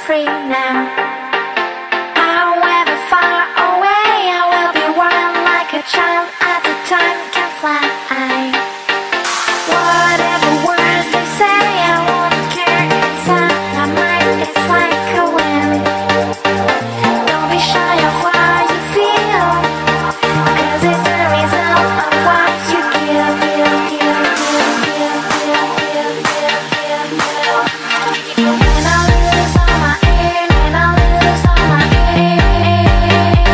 free now. However far away, I will be wild like a child as the time can fly. Whatever words they say, I won't care inside. My mind is like a wind. Don't be shy of what you feel, 'cause it's the result of what you give. And I lose all my air, and I lose all my air,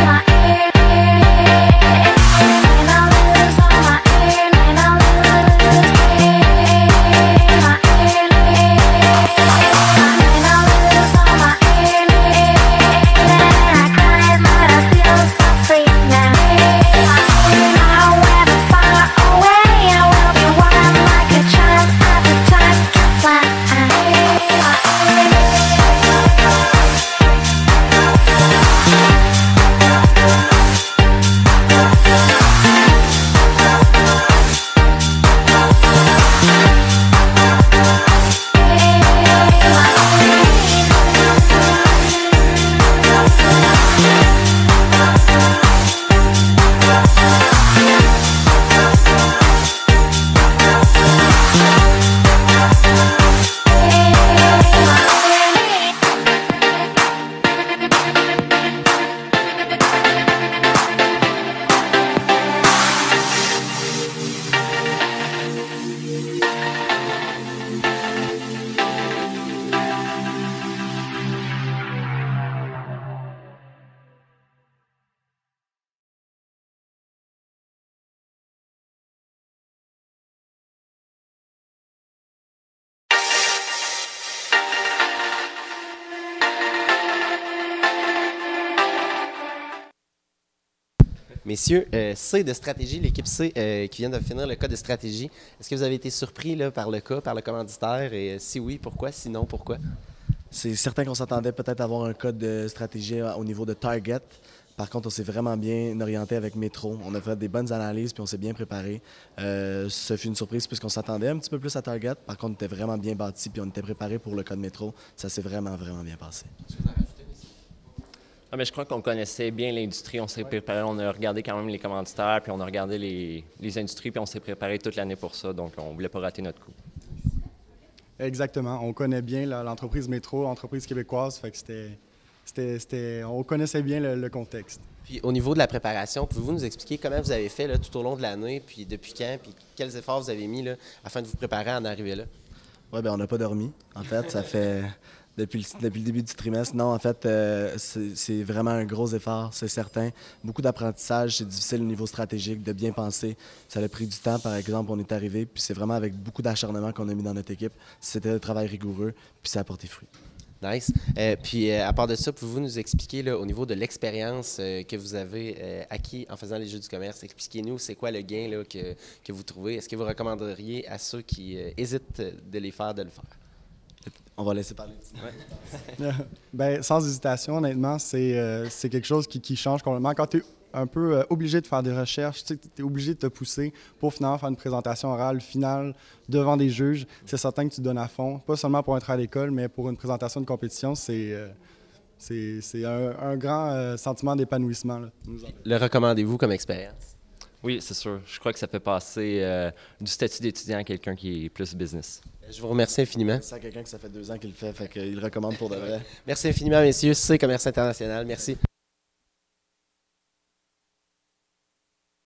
my air, and I lose all my air, and I lose air, my air, and I lose all my air, and I cry, but I feel so free now. However far away, I will be wild like a child as the time can fly. Messieurs, C de stratégie, l'équipe C qui vient de finir le cas de stratégie. Est-ce que vous avez été surpris là, par le cas, par le commanditaire? Et si oui, pourquoi? Sinon, pourquoi? C'est certain qu'on s'attendait peut-être à avoir un code de stratégie au niveau de Target. Par contre, on s'est vraiment bien orienté avec Metro. On a fait des bonnes analyses puis on s'est bien préparé. Ce fut une surprise puisqu'on s'attendait un petit peu plus à Target. Par contre, on était vraiment bien bâti puis on était préparé pour le code Metro. Ça s'est vraiment, vraiment bien passé. Ah, mais je crois qu'on connaissait bien l'industrie, on s'est préparé, on a regardé quand même les commanditaires, puis on a regardé les industries, puis on s'est préparé toute l'année pour ça, donc on ne voulait pas rater notre coup. Exactement. On connaît bien l'entreprise Metro, l'entreprise québécoise, fait que on connaissait bien le contexte. Puis au niveau de la préparation, pouvez-vous nous expliquer comment vous avez fait là, tout au long de l'année, puis depuis quand, puis quels efforts vous avez mis là, afin de vous préparer à en arriver là? Oui, bien, on n'a pas dormi. En fait, ça fait depuis le début du trimestre. Non, en fait, c'est vraiment un gros effort, c'est certain. Beaucoup d'apprentissage, c'est difficile au niveau stratégique, de bien penser. Ça a pris du temps, par exemple, on est arrivé, puis c'est vraiment avec beaucoup d'acharnement qu'on a mis dans notre équipe. C'était un travail rigoureux, puis ça a porté fruit. Nice. Puis, à part de ça, pouvez-vous nous expliquer, là, au niveau de l'expérience que vous avez acquis en faisant les jeux du commerce, expliquez-nous, c'est quoi le gain là, que vous trouvez? Est-ce que vous recommanderiez à ceux qui hésitent de les faire, de le faire? On va laisser parler. Ouais. Ben, sans hésitation, honnêtement, c'est quelque chose qui change complètement. Quand tu es un peu obligé de faire des recherches, tu es obligé de te pousser pour finalement faire une présentation orale finale devant des juges, c'est certain que tu te donnes à fond, pas seulement pour entrer à l'école, mais pour une présentation de compétition, c'est un grand sentiment d'épanouissement. Le recommandez-vous comme expérience? Oui, c'est sûr. Je crois que ça fait passer du statut d'étudiant à quelqu'un qui est plus business. Je vous remercie infiniment. C'est quelqu'un que ça fait 2 ans qu'il le fait, fait qu'il le recommande pour de vrai. Merci infiniment, messieurs. C'est Commerce International. Merci.